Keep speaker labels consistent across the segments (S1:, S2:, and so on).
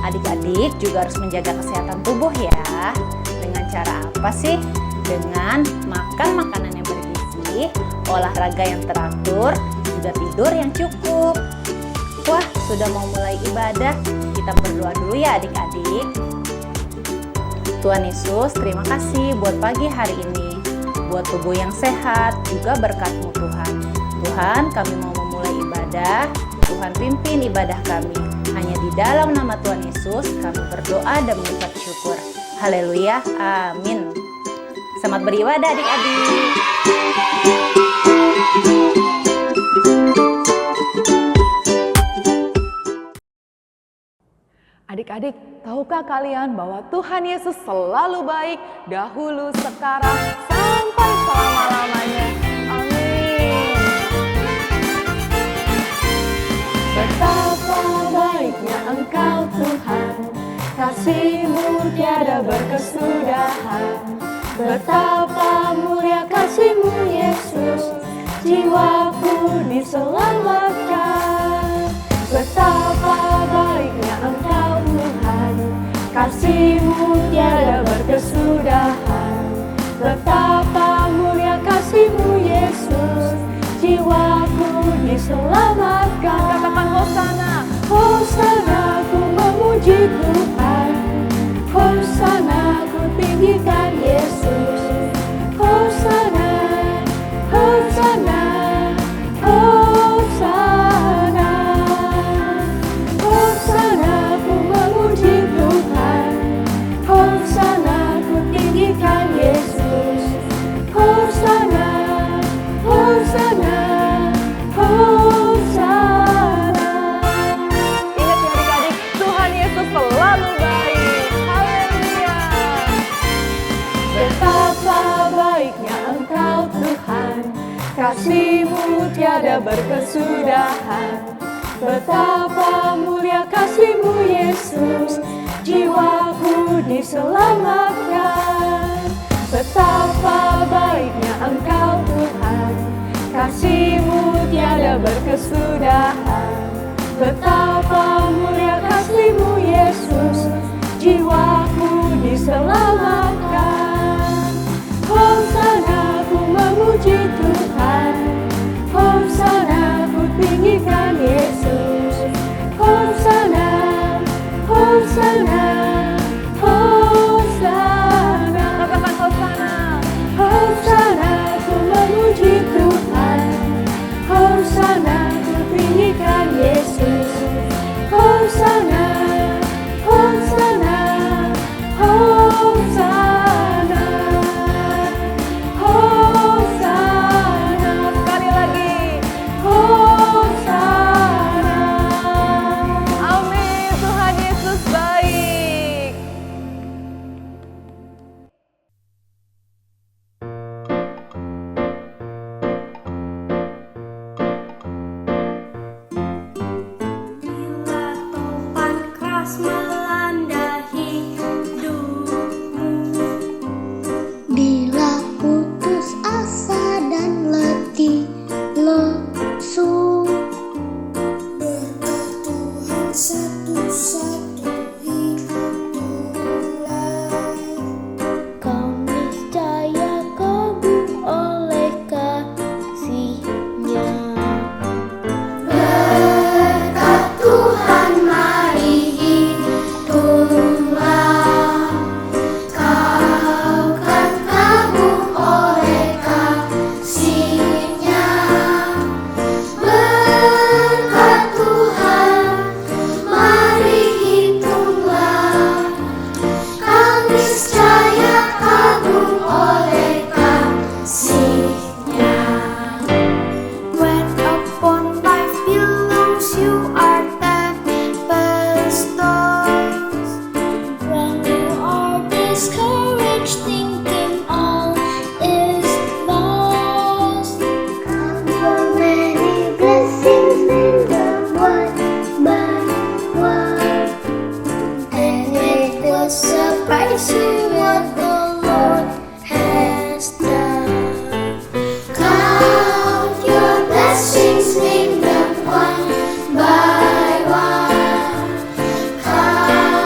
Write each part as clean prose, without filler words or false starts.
S1: Adik-adik juga harus menjaga kesehatan tubuh ya. Dengan cara apa sih? Dengan makan makanan yang bergizi, olahraga yang teratur, juga tidur yang cukup. Wah, sudah mau mulai ibadah. Kita berdoa dulu ya adik-adik. Tuhan Yesus, terima kasih buat pagi hari ini. Buat tubuh yang sehat, juga berkat-Mu Tuhan. Tuhan, kami mau memulai ibadah. Tuhan pimpin ibadah kami. Hanya di dalam nama Tuhan Yesus kami berdoa dan mengucap syukur. Haleluya, amin. Selamat beribadah adik-adik.
S2: Adik-adik, tahukah kalian bahwa Tuhan Yesus selalu baik dahulu, sekarang, sampai selama-lamanya? Amin. Betapa baiknya Engkau Tuhan, kasih-Mu tiada berkesudahan. Betapa mulia kasih-Mu Yesus, jiwaku diselamatkan. Betapa baiknya Engkau Tuhan, kasih-Mu tiada berkesudahan. Betapa mulia kasih-Mu Yesus, jiwaku diselamatkan. Katakan Hosana. Hosana, ku memuji Tuhan. Hosana, ku tinggikan Yesus. Hosana, Hosana, Hosana. Hosana, ku memuji Tuhan. Hosana, ku tinggikan Yesus. Hosana, Hosana, Hosana. Ingat ya adik-adik, Tuhan Yesus selalu baik. Haleluya. Betapa baiknya Engkau Tuhan, kasih-Mu tiada berkesudahan. Betapa mulia kasih-Mu Yesus, jiwaku diselamatkan. Betapa baiknya Engkau Tuhan, kasih-Mu tiada berkesudahan. Betapa mulia kasih-Mu Yesus, jiwaku diselamatkan. Hosana, ku memuji Tuhan. Hosana, ku tinggikan Yesus. Hosana, Hosana, Hosana. Katakan Hosana. Hosana, ku memuji Tuhan. Hosana, ku tinggikan Yesus. Hosana, Hosana, Hosana, Hosana. Sekali lagi, Hosana. Amin. Tuhan Yesus baik.
S3: Bila topan keras melanda hidupmu,
S4: Bila putus asa dan letih lesu, berkat Tuhan satu-satu hiduplah. Kau niscaya kagum oleh kasih-Nya. Berkat Tuhan mari hitunglah. Kau kan kagum oleh kasih-Nya. Berkat Tuhan mari hitunglah. Kau niscaya kagum oleh kasih-Nya.
S3: when upon life billows you are devastated,
S4: When you are discouraged, thinking all is lost, count your many blessings, name them one by one, and it will surprise you what the Lord has done. Count your blessings, name them one by one. Count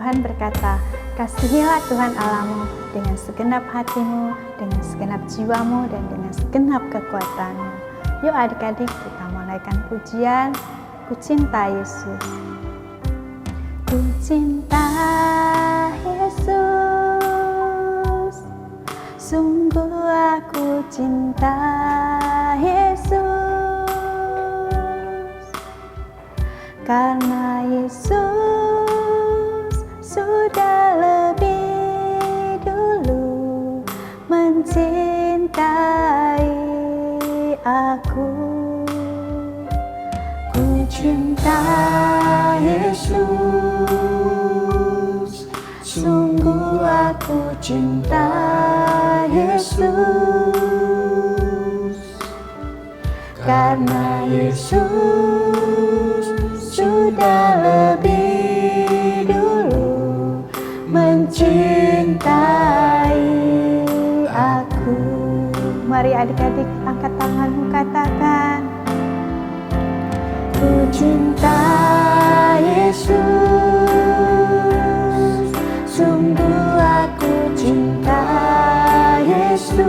S5: Tuhan berkata, kasihilah Tuhan Allahmu dengan segenap hatimu, dengan segenap jiwamu, dan dengan segenap kekuatanmu. Yuk adik-adik, kita mulaikan pujian. Ku cinta Yesus. Ku cinta Yesus, sungguh aku cinta Yesus, karena Yesus sudah lebih dulu mencintai aku. Ku cinta Yesus, sungguh aku cinta Yesus, karena Yesus sudah lebih dulu mencintai aku. Mari adik-adik angkat tanganmu, katakan, ku cinta Yesus, sungguh aku cinta Yesus,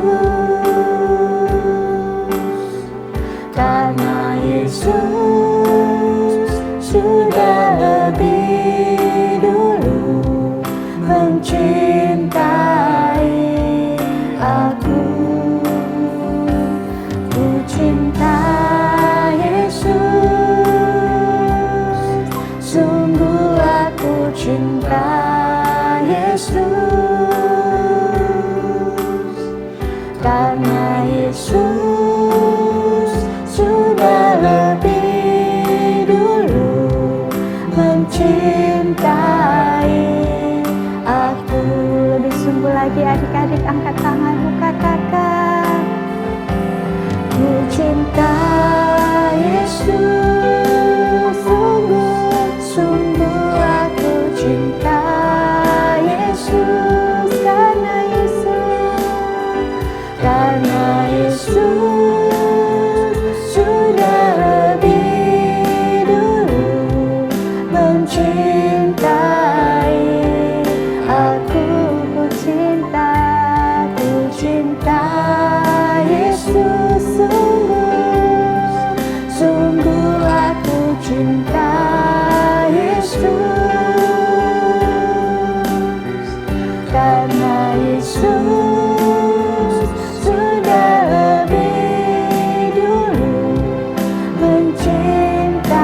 S5: karena Yesus sudah lebih dulu mencintai aku. Ku cinta Yesus, sungguh aku cinta Yesus, karena Yesus sudah lebih dulu mencintai aku. Lebih sungguh lagi adik-adik, angkat tanganmu, katakan, ku cinta Yesus, sungguh aku cinta Yesus, karena Yesus sudah lebih dulu mencintai aku. Ku cinta Yesus, sungguh aku cinta Yesus, karena Yesus sudah lebih dulu mencintai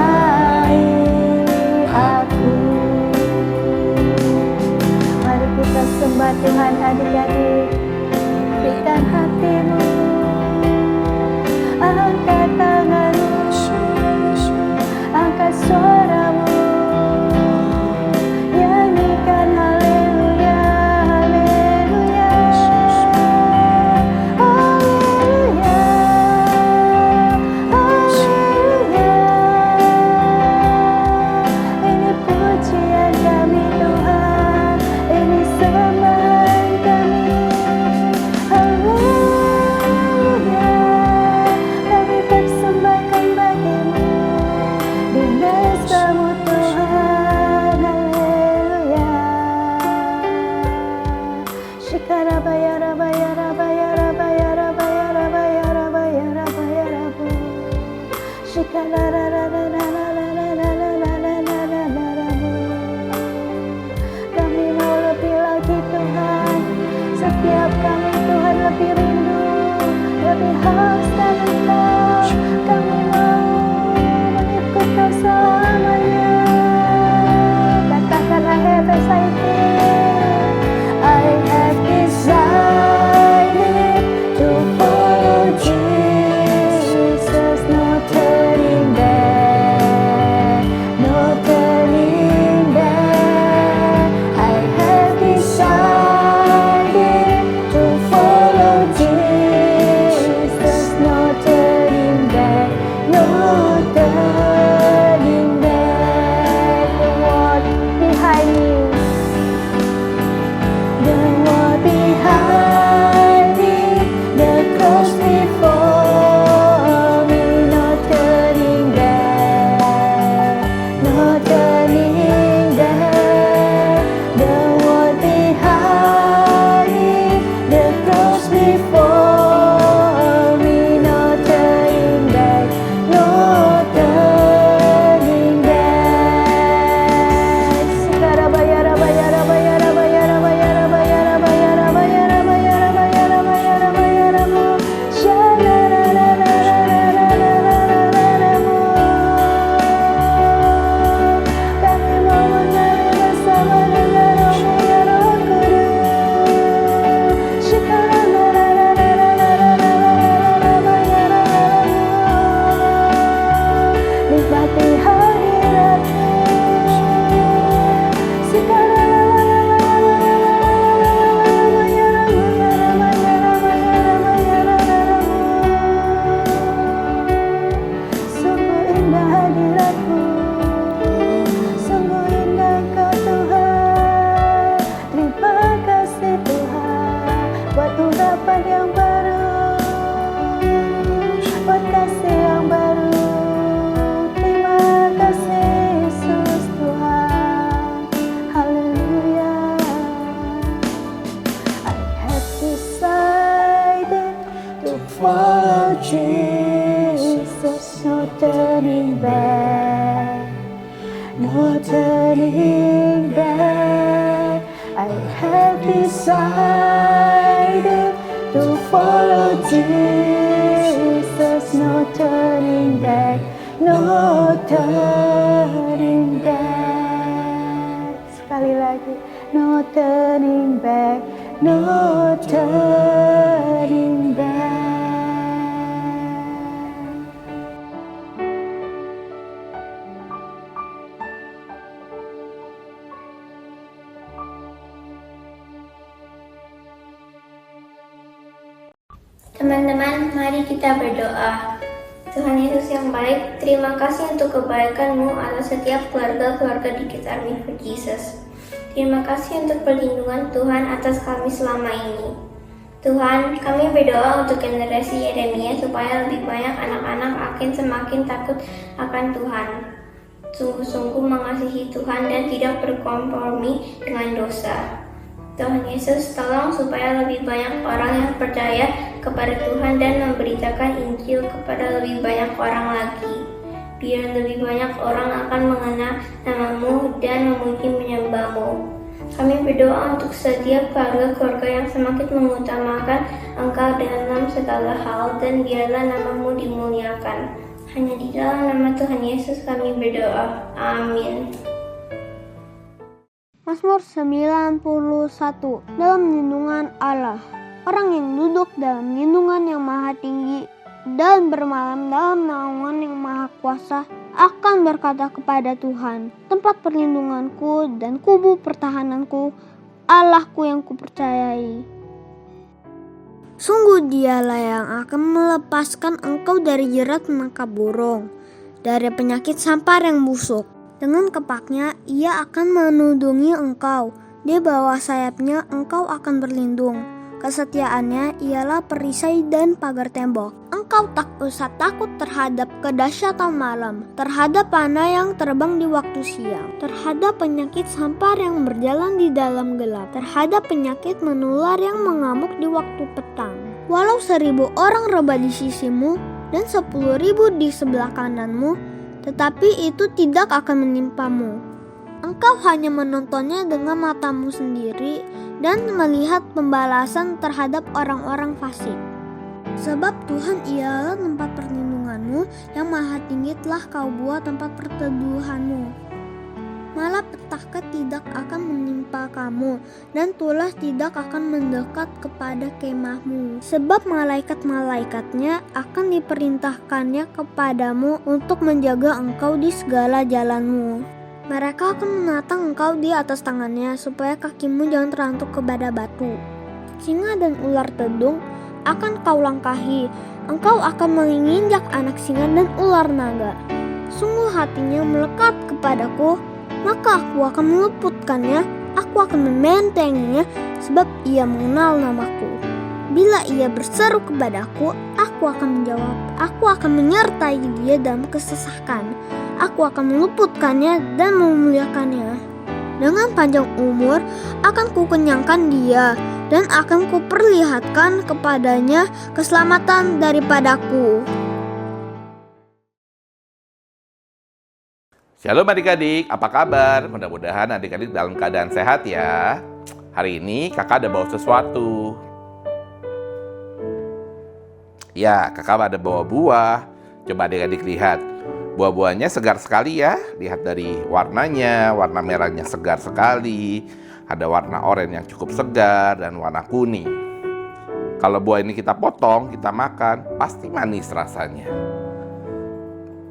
S5: aku. Mari kita sembah Tuhan adik-adik, berikan hatimu, angkat tanganmu, angkat suaramu, nyanyikan haleluya, haleluya, haleluya, haleluya. Ini pujian kami Tuhan, ini sembahan kami, haleluya. Kami persembahkan bagimu di mezbamu Tuhan, haleluya. Shikarabaya rabaya rabaya rabaya rabaya rabaya rabaya rabaya rabu. Shikarararararararararararararabu. Kami mau lebih lagi Tuhan, setiap kami Tuhan lebih rindu, lebih haus dan Engkau. Kami mau mengikut Kau selamanya. Katakan, I have decided, I have decided to follow Jesus, no turning back, no turning back. I have decided to follow Jesus, no turning back, no turning back. The world behind me, the world behind me, the cross before me, no turning back, no turning back. I Jesus, no turning back, no turning back. I have decided to follow Jesus, no turning back, no turning back. Sekali lagi, no turning back, no turning back.
S3: Teman-teman, mari kita berdoa. Tuhan Yesus yang baik, terima kasih untuk kebaikan-Mu atas setiap keluarga-keluarga di Kids Army for Jesus. Terima kasih untuk perlindungan Tuhan atas kami selama ini. Tuhan, kami berdoa untuk generasi Yeremia supaya lebih banyak anak-anak akan semakin takut akan Tuhan. Sungguh-sungguh mengasihi Tuhan dan tidak berkompromi dengan dosa. Tuhan Yesus, tolong supaya lebih banyak orang yang percaya kepada Tuhan dan memberitakan Injil kepada lebih banyak orang lagi. Biar lebih banyak orang akan mengenal nama-Mu dan memuji menyembah-Mu. Kami berdoa untuk setiap keluarga-keluarga yang semakin mengutamakan Engkau dalam segala hal dan biarlah nama-Mu dimuliakan. Hanya di dalam nama Tuhan Yesus kami berdoa. Amin.
S6: Mazmur 91. Dalam lindungan Allah. Orang yang duduk dalam lindungan yang maha tinggi dan bermalam dalam naungan yang maha kuasa akan berkata kepada Tuhan, tempat perlindunganku dan kubu pertahananku, Allahku yang kupercayai. Sungguh Dialah yang akan melepaskan engkau dari jerat menangkap burung, dari penyakit sampar yang busuk. Dengan kepaknya ia akan menudungi engkau, di bawah sayapnya engkau akan berlindung. Kesetiaannya ialah perisai dan pagar tembok. Engkau tak usah takut terhadap kedahsyatan malam, terhadap panah yang terbang di waktu siang, terhadap penyakit sampar yang berjalan di dalam gelap, terhadap penyakit menular yang mengamuk di waktu petang. Walau 1000 orang rebah di sisimu dan 10.000 di sebelah kananmu, tetapi itu tidak akan menimpamu. Engkau hanya menontonnya dengan matamu sendiri dan melihat pembalasan terhadap orang-orang fasik. Sebab Tuhan ialah tempat perlindunganmu, yang maha tinggi telah kau buat tempat perteduhanmu. Malah petaka tidak akan menimpa kamu, dan tulah tidak akan mendekat kepada kemahmu. Sebab malaikat-malaikatnya akan diperintahkannya kepadamu untuk menjaga engkau di segala jalanmu. Mereka akan menatang engkau di atas tangannya, supaya kakimu jangan terantuk kepada batu. Singa dan ular tedung akan kau langkahi, engkau akan menginjak anak singa dan ular naga. Sungguh hatinya melekat kepadaku, maka aku akan meluputkannya, aku akan membentenginya, sebab ia mengenal namaku. Bila ia berseru kepadaku, aku akan menjawab, aku akan menyertai dia dalam kesesakan, aku akan meluputkannya dan memuliakannya. Dengan panjang umur akan kukenyangkan dia, dan akan kuperlihatkan kepadanya keselamatan daripadaku.
S7: Shalom adik-adik, apa kabar? Mudah-mudahan adik-adik dalam keadaan sehat ya. Hari ini kakak ada bawa sesuatu. Ya, kakak ada bawa buah. Coba adik-adik lihat. Buah-buahnya segar sekali ya. Lihat dari warnanya, warna merahnya segar sekali. Ada warna oranye yang cukup segar dan warna kuning. Kalau buah ini kita potong, kita makan, pasti manis rasanya.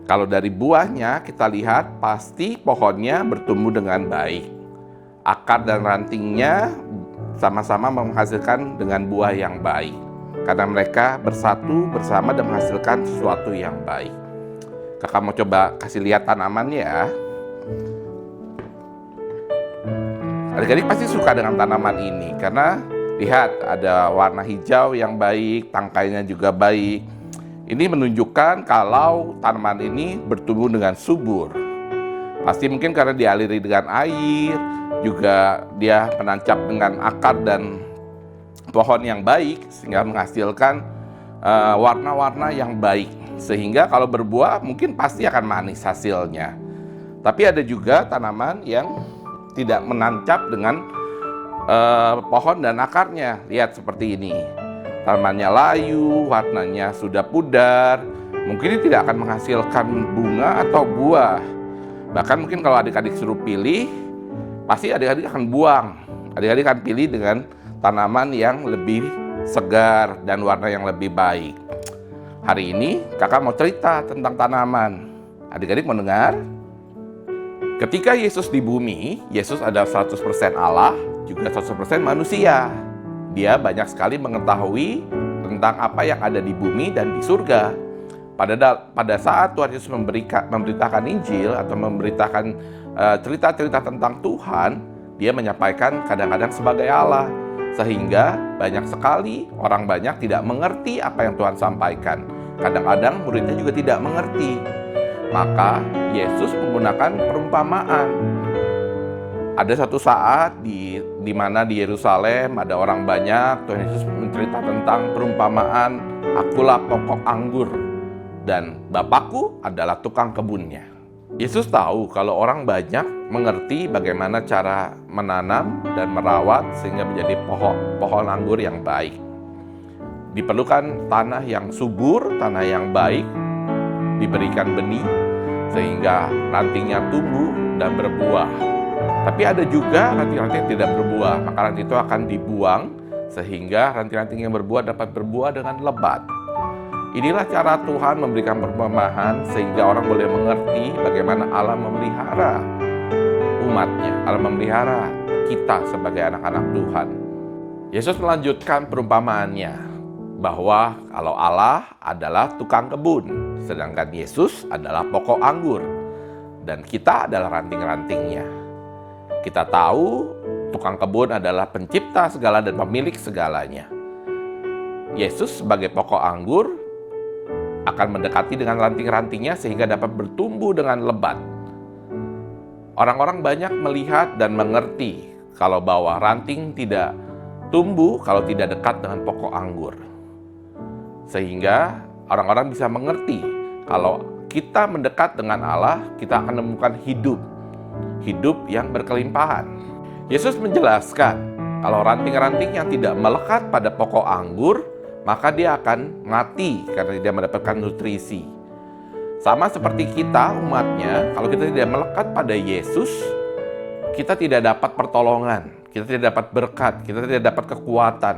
S7: Kalau dari buahnya kita lihat pasti pohonnya bertumbuh dengan baik. Akar dan rantingnya sama-sama menghasilkan dengan buah yang baik. Karena mereka bersatu bersama dan menghasilkan sesuatu yang baik. Kakak mau coba kasih lihat tanamannya ya. Adik-adik pasti suka dengan tanaman ini. Karena lihat ada warna hijau yang baik, tangkainya juga baik. Ini menunjukkan kalau tanaman ini bertumbuh dengan subur. Pasti mungkin karena dialiri dengan air, juga dia menancap dengan akar dan pohon yang baik, sehingga menghasilkan warna-warna yang baik. Sehingga kalau berbuah mungkin pasti akan manis hasilnya. Tapi ada juga tanaman yang tidak menancap dengan pohon dan akarnya. Lihat seperti ini. Tanamannya layu, warnanya sudah pudar. Mungkin ini tidak akan menghasilkan bunga atau buah. Bahkan mungkin kalau adik-adik suruh pilih, pasti adik-adik akan buang. Adik-adik akan pilih dengan tanaman yang lebih segar dan warna yang lebih baik. Hari ini kakak mau cerita tentang tanaman. Adik-adik mau dengar? Ketika Yesus di bumi, Yesus adalah 100% Allah, juga 100% manusia. Dia banyak sekali mengetahui tentang apa yang ada di bumi dan di surga. Pada saat Tuhan Yesus memberitakan Injil atau memberitakan cerita-cerita tentang Tuhan, dia menyampaikan kadang-kadang sebagai Allah. Sehingga banyak sekali orang banyak tidak mengerti apa yang Tuhan sampaikan. Kadang-kadang muridnya juga tidak mengerti. Maka Yesus menggunakan perumpamaan. Ada satu saat di mana di Yerusalem ada orang banyak, Tuhan Yesus mencerita tentang perumpamaan, akulah pokok anggur dan Bapakku adalah tukang kebunnya. Yesus tahu kalau orang banyak mengerti bagaimana cara menanam dan merawat sehingga menjadi pohon anggur yang baik. Diperlukan tanah yang subur, tanah yang baik, diberikan benih sehingga rantingnya tumbuh dan berbuah. Tapi ada juga ranting-ranting yang tidak berbuah, maka ranting itu akan dibuang sehingga ranting-ranting yang berbuah dapat berbuah dengan lebat. Inilah cara Tuhan memberikan perumpamaan sehingga orang boleh mengerti bagaimana Allah memelihara umatnya, Allah memelihara kita sebagai anak-anak Tuhan. Yesus melanjutkan perumpamaannya bahwa kalau Allah adalah tukang kebun, sedangkan Yesus adalah pokok anggur dan kita adalah ranting-rantingnya. Kita tahu tukang kebun adalah pencipta segala dan pemilik segalanya. Yesus sebagai pokok anggur akan mendekati dengan ranting-rantingnya sehingga dapat bertumbuh dengan lebat. Orang-orang banyak melihat dan mengerti kalau bahwa ranting tidak tumbuh kalau tidak dekat dengan pokok anggur. Sehingga orang-orang bisa mengerti kalau kita mendekat dengan Allah, kita akan menemukan hidup yang berkelimpahan. Yesus menjelaskan kalau ranting-ranting yang tidak melekat pada pokok anggur, maka dia akan mati karena tidak mendapatkan nutrisi. Sama seperti kita umatnya, kalau kita tidak melekat pada Yesus, kita tidak dapat pertolongan, kita tidak dapat berkat, kita tidak dapat kekuatan.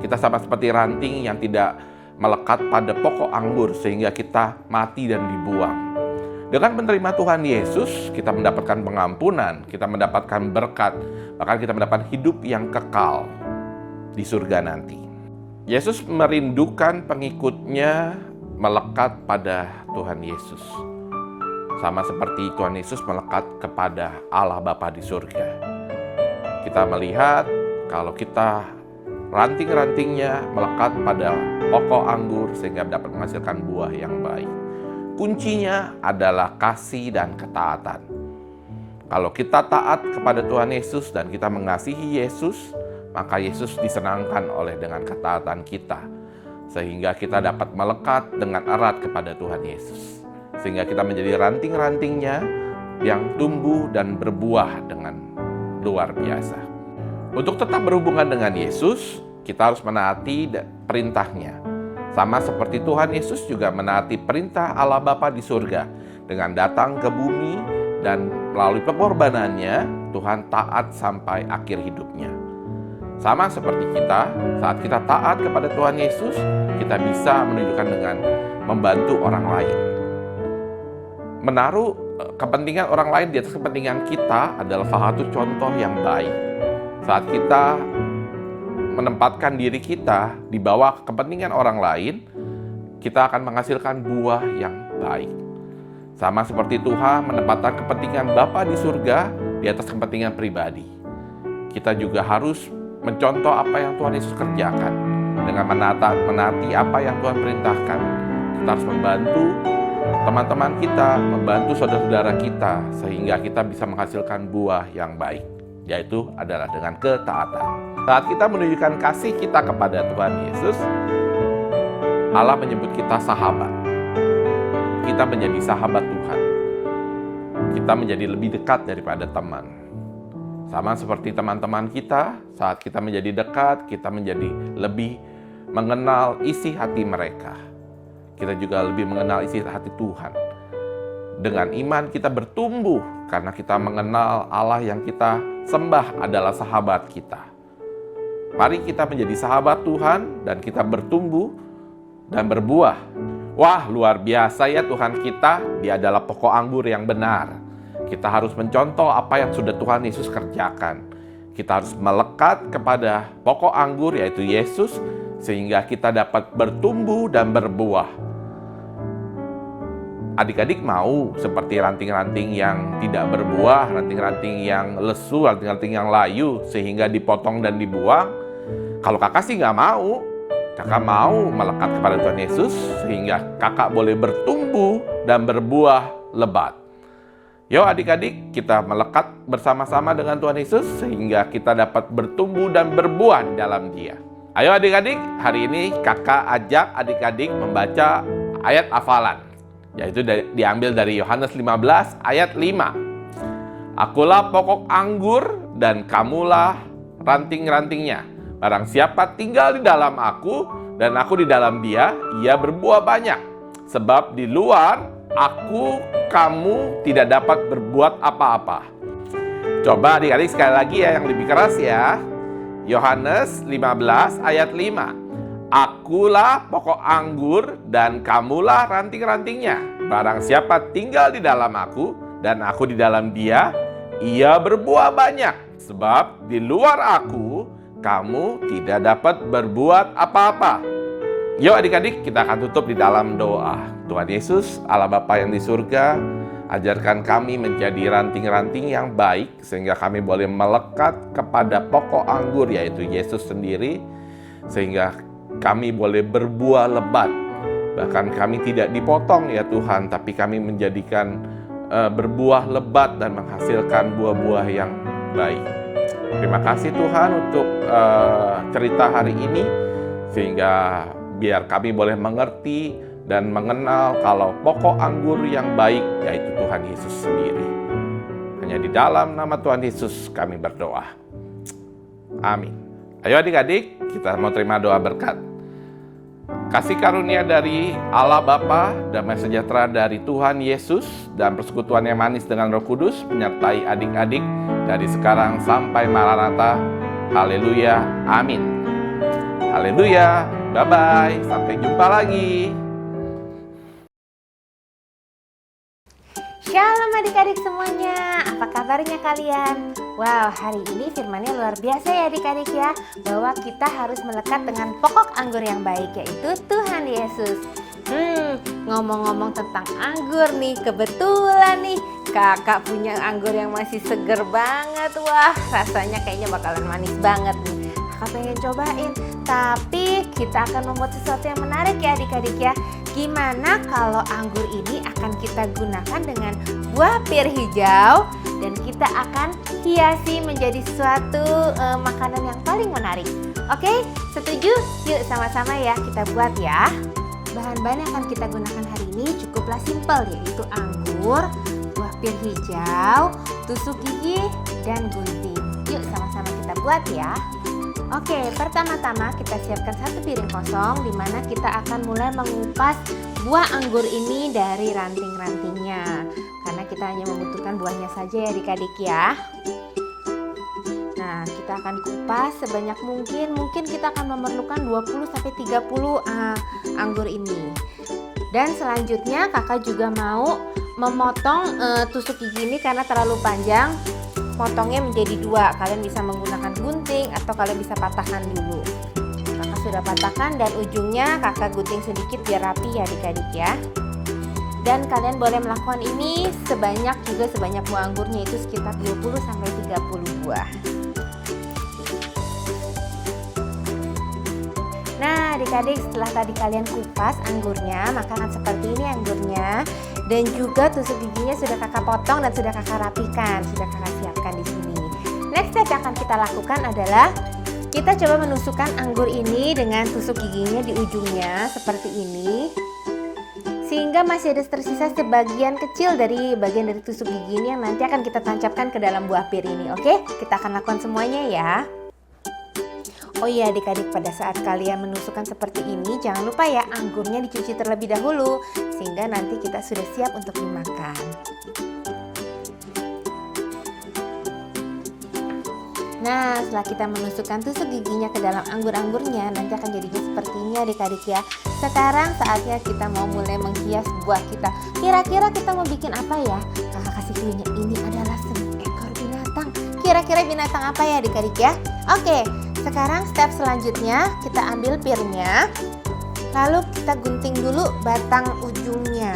S7: Kita sama seperti ranting yang tidak melekat pada pokok anggur sehingga kita mati dan dibuang. Dengan menerima Tuhan Yesus, kita mendapatkan pengampunan, kita mendapatkan berkat, bahkan kita mendapatkan hidup yang kekal di surga nanti. Yesus merindukan pengikutnya melekat pada Tuhan Yesus. Sama seperti Tuhan Yesus melekat kepada Allah Bapa di surga. Kita melihat kalau kita ranting-rantingnya melekat pada pokok anggur sehingga dapat menghasilkan buah yang baik. Kuncinya adalah kasih dan ketaatan. Kalau kita taat kepada Tuhan Yesus dan kita mengasihi Yesus, maka Yesus disenangkan oleh dengan ketaatan kita. Sehingga kita dapat melekat dengan erat kepada Tuhan Yesus. Sehingga kita menjadi ranting-rantingnya yang tumbuh dan berbuah dengan luar biasa. Untuk tetap berhubungan dengan Yesus, kita harus menaati perintahnya. Sama seperti Tuhan Yesus juga menaati perintah Allah Bapa di surga. Dengan datang ke bumi dan melalui pengorbanannya, Tuhan taat sampai akhir hidupnya. Sama seperti kita, saat kita taat kepada Tuhan Yesus, kita bisa menunjukkan dengan membantu orang lain. Menaruh kepentingan orang lain di atas kepentingan kita adalah salah satu contoh yang baik. Saat kita menempatkan diri kita di bawah kepentingan orang lain, kita akan menghasilkan buah yang baik. Sama seperti Tuhan menempatkan kepentingan Bapa di surga di atas kepentingan pribadi. Kita juga harus mencontoh apa yang Tuhan Yesus kerjakan dengan menaati apa yang Tuhan perintahkan. Kita harus membantu teman-teman kita, membantu saudara-saudara kita sehingga kita bisa menghasilkan buah yang baik, yaitu adalah dengan ketaatan. Saat kita menunjukkan kasih kita kepada Tuhan Yesus, Allah menyebut kita sahabat. Kita menjadi sahabat Tuhan. Kita menjadi lebih dekat daripada teman. Sama seperti teman-teman kita, saat kita menjadi dekat, kita menjadi lebih mengenal isi hati mereka. Kita juga lebih mengenal isi hati Tuhan. Dengan iman kita bertumbuh karena kita mengenal Allah yang kita sembah adalah sahabat kita. Mari kita menjadi sahabat Tuhan dan kita bertumbuh dan berbuah. Wah, luar biasa ya Tuhan kita, Dia adalah pokok anggur yang benar. Kita harus mencontoh apa yang sudah Tuhan Yesus kerjakan. Kita harus melekat kepada pokok anggur yaitu Yesus, sehingga kita dapat bertumbuh dan berbuah. Adik-adik mau seperti ranting-ranting yang tidak berbuah, ranting-ranting yang lesu, ranting-ranting yang layu, sehingga dipotong dan dibuang? Kalau kakak sih nggak mau. Kakak mau melekat kepada Tuhan Yesus sehingga kakak boleh bertumbuh dan berbuah lebat. Yuk adik-adik, kita melekat bersama-sama dengan Tuhan Yesus sehingga kita dapat bertumbuh dan berbuah di dalam Dia. Ayo adik-adik, hari ini kakak ajak adik-adik membaca ayat hafalan, yaitu diambil dari Yohanes 15 ayat 5. Akulah pokok anggur dan kamulah ranting-rantingnya. Barang siapa tinggal di dalam aku dan aku di dalam dia, ia berbuah banyak. Sebab di luar aku, kamu tidak dapat berbuat apa-apa. Coba adik-adik sekali lagi ya, yang lebih keras ya. Yohanes 15 ayat 5. Akulah pokok anggur dan kamulah ranting-rantingnya. Barang siapa tinggal di dalam aku dan aku di dalam dia, ia berbuah banyak. Sebab di luar aku, kamu tidak dapat berbuat apa-apa. Yuk adik-adik, kita akan tutup di dalam doa. Tuhan Yesus, Allah Bapa yang di surga, ajarkan kami menjadi ranting-ranting yang baik, sehingga kami boleh melekat kepada pokok anggur, yaitu Yesus sendiri, sehingga kami boleh berbuah lebat. Bahkan kami tidak dipotong ya Tuhan, tapi kami menjadikan berbuah lebat dan menghasilkan buah-buah yang baik. Terima kasih Tuhan untuk cerita hari ini, sehingga biar kami boleh mengerti dan mengenal kalau pokok anggur yang baik yaitu Tuhan Yesus sendiri. Hanya di dalam nama Tuhan Yesus kami berdoa. Amin. Ayo adik-adik, kita mau terima doa berkat. Kasih karunia dari Allah Bapa, damai sejahtera dari Tuhan Yesus, dan persekutuan yang manis dengan Roh Kudus menyertai adik-adik dari sekarang sampai Maranatha. Haleluya, amin. Haleluya, bye-bye, sampai jumpa lagi.
S1: Shalom adik-adik semuanya, apa kabarnya kalian? Wow, hari ini firman-Nya luar biasa ya adik-adik ya, bahwa kita harus melekat dengan pokok anggur yang baik, yaitu Tuhan Yesus. Ngomong-ngomong tentang anggur nih, kebetulan nih kakak punya anggur yang masih seger banget. Wah, rasanya kayaknya bakalan manis banget nih. Kakak pengen cobain, tapi kita akan membuat sesuatu yang menarik ya adik-adik ya. Gimana kalau anggur ini akan kita gunakan dengan buah pir hijau dan kita akan hiasi menjadi suatu makanan yang paling menarik. Oke, setuju? Yuk sama-sama ya kita buat ya. Bahan-bahan yang akan kita gunakan hari ini cukuplah simpel, yaitu anggur, buah pir hijau, tusuk gigi, dan gunting. Yuk sama-sama kita buat ya. Oke, pertama-tama kita siapkan satu piring kosong di mana kita akan mulai mengupas buah anggur ini dari ranting-rantingnya. Karena kita hanya membutuhkan buahnya saja ya adik-adik ya. Nah, kita akan kupas sebanyak mungkin kita akan memerlukan 20-30 anggur ini. Dan selanjutnya kakak juga mau memotong tusuk gigi ini karena terlalu panjang. Potongnya menjadi 2, kalian bisa menggunakan gunting atau kalian bisa patahkan dulu. Kakak sudah patahkan dan ujungnya kakak gunting sedikit biar rapi ya adik-adik ya. Dan kalian boleh melakukan ini sebanyak buah anggurnya, itu sekitar 20-30 buah. Nah adik-adik, setelah tadi kalian kupas anggurnya, maka akan seperti ini anggurnya. Dan juga tusuk giginya sudah kakak potong dan sudah kakak rapikan, sudah kakak siapkan di sini. Next step yang akan kita lakukan adalah Kita coba menusukkan anggur ini dengan tusuk giginya di ujungnya seperti ini, sehingga masih ada tersisa sebagian kecil dari bagian dari tusuk gigi ini yang nanti akan kita tancapkan ke dalam buah pir ini. Oke, kita akan lakukan semuanya ya. Oh iya adik-adik, pada saat kalian menusukkan seperti ini, jangan lupa ya anggurnya dicuci terlebih dahulu, sehingga nanti kita sudah siap untuk dimakan. Nah, setelah kita menusukkan tusuk giginya ke dalam anggur-anggurnya, nanti akan jadinya seperti ini adik-adik ya. Sekarang saatnya kita mau mulai menghias buah kita. Kira-kira kita mau bikin apa ya? Kakak kasih clue-nya, ini adalah seekor binatang. Kira-kira binatang apa ya adik-adik ya? Oke, sekarang step selanjutnya kita ambil pirnya, lalu kita gunting dulu batang ujungnya,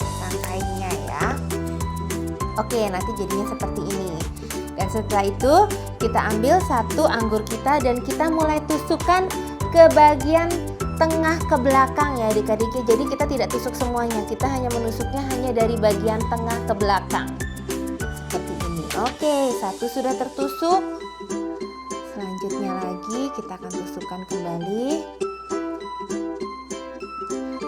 S1: tangkainya ya. Oke, nanti jadinya seperti ini. Dan setelah itu kita ambil satu anggur kita dan kita mulai tusukkan ke bagian tengah ke belakang ya adik-adik. Jadi kita tidak tusuk semuanya, kita hanya menusuknya hanya dari bagian tengah ke belakang. Seperti ini. Oke, satu sudah tertusuk. Selanjutnya lagi kita akan tusukkan kembali.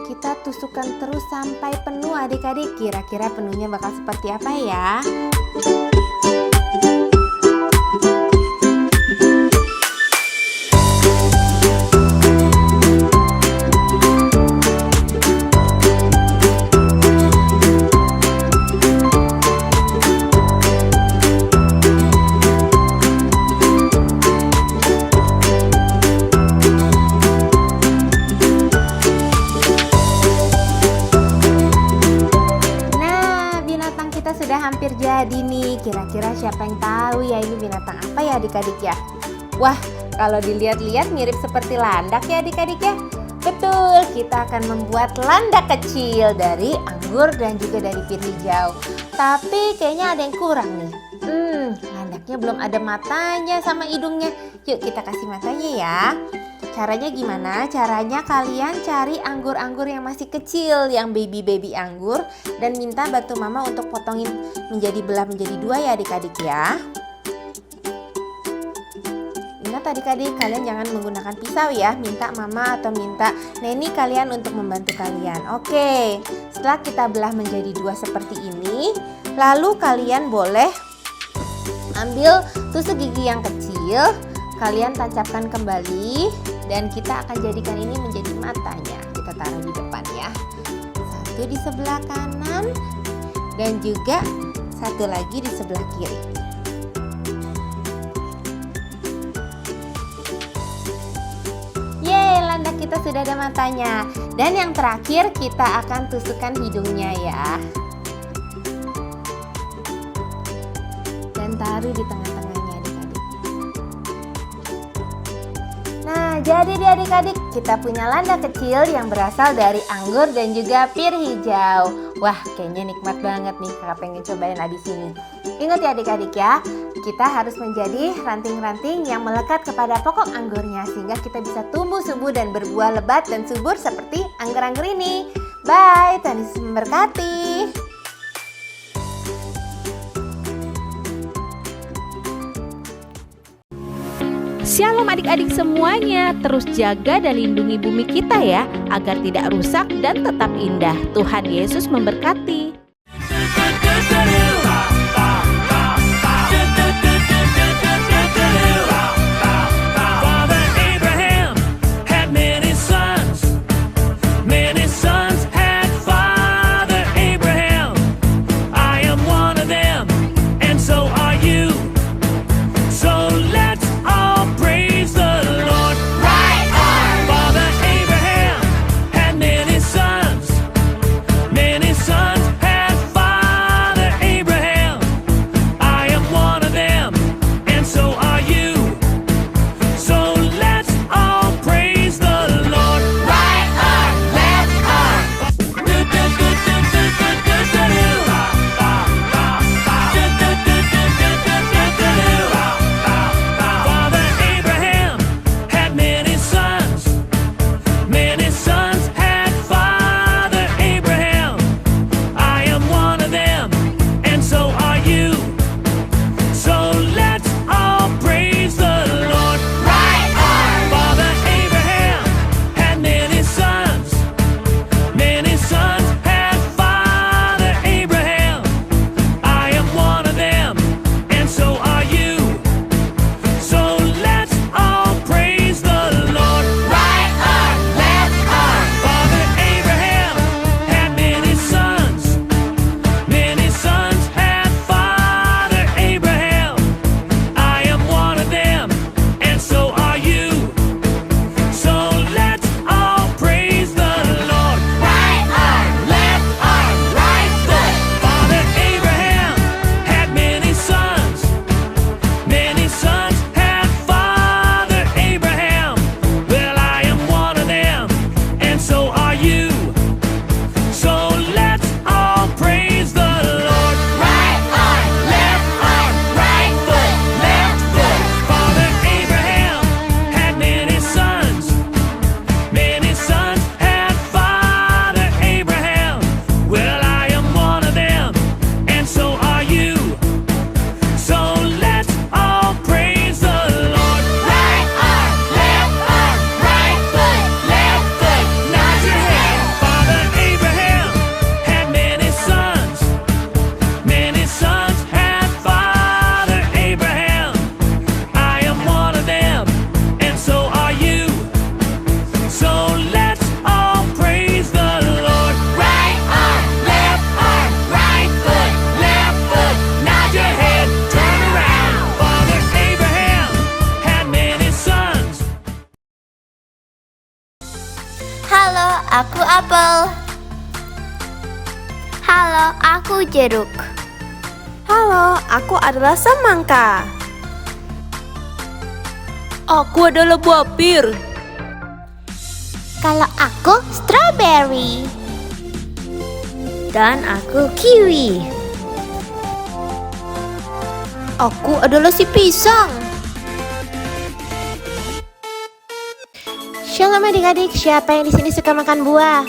S1: Kita tusukkan terus sampai penuh adik-adik. Kira-kira penuhnya bakal seperti apa ya? Hampir jadi nih, kira-kira siapa yang tahu ya ini binatang apa ya adik-adik ya? Wah, kalau dilihat-lihat mirip seperti landak ya adik-adik ya. Betul, kita akan membuat landak kecil dari anggur dan juga dari pir hijau. Tapi kayaknya ada yang kurang nih. Landaknya belum ada matanya sama hidungnya. Yuk kita kasih matanya ya. Caranya gimana? Caranya kalian cari anggur-anggur yang masih kecil, yang baby-baby anggur, dan minta bantu mama untuk potongin belah menjadi dua ya adik-adik ya. Ingat adik-adik, kalian jangan menggunakan pisau ya. Minta mama atau minta neni kalian untuk membantu kalian. Oke, setelah kita belah menjadi dua seperti ini, lalu kalian boleh ambil tusuk gigi yang kecil, kalian tancapkan kembali. Dan kita akan jadikan ini menjadi matanya. Kita taruh di depan ya. Satu di sebelah kanan dan juga satu lagi di sebelah kiri. Yeay, landak kita sudah ada matanya. Dan yang terakhir kita akan tusukkan hidungnya ya. Dan taruh di tengah-tengahnya adik-adik. Nah, jadi deh adik-adik, kita punya landak kecil yang berasal dari anggur dan juga pir hijau. Wah, kayaknya nikmat banget nih, kakak pengen cobain abis ini. Ingat ya adik-adik ya, kita harus menjadi ranting-ranting yang melekat kepada pokok anggurnya, sehingga kita bisa tumbuh subur dan berbuah lebat dan subur seperti anggur-anggur ini. Bye, Tuhan Yesus memberkati.
S8: Shalom adik-adik semuanya, terus jaga dan lindungi bumi kita ya, agar tidak rusak dan tetap indah. Tuhan Yesus memberkati.
S9: Sons
S3: aku apel. Halo, aku jeruk.
S2: Halo, aku adalah semangka. Aku adalah buah pir.
S3: Kalau aku strawberry.
S6: Dan aku kiwi. Aku adalah si pisang. Shalom adik-adik, siapa yang di sini suka makan buah?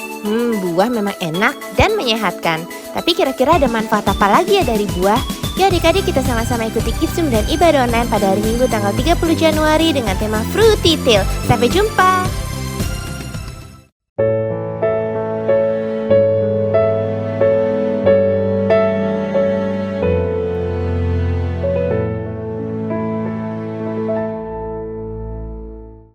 S6: Buah memang enak dan menyehatkan. Tapi kira-kira ada manfaat apa lagi ya dari buah? Ya adik-adik, kita sama-sama ikuti Kidsum dan ibadah online pada hari Minggu tanggal 30 Januari dengan tema Fruity Tale. Sampai jumpa!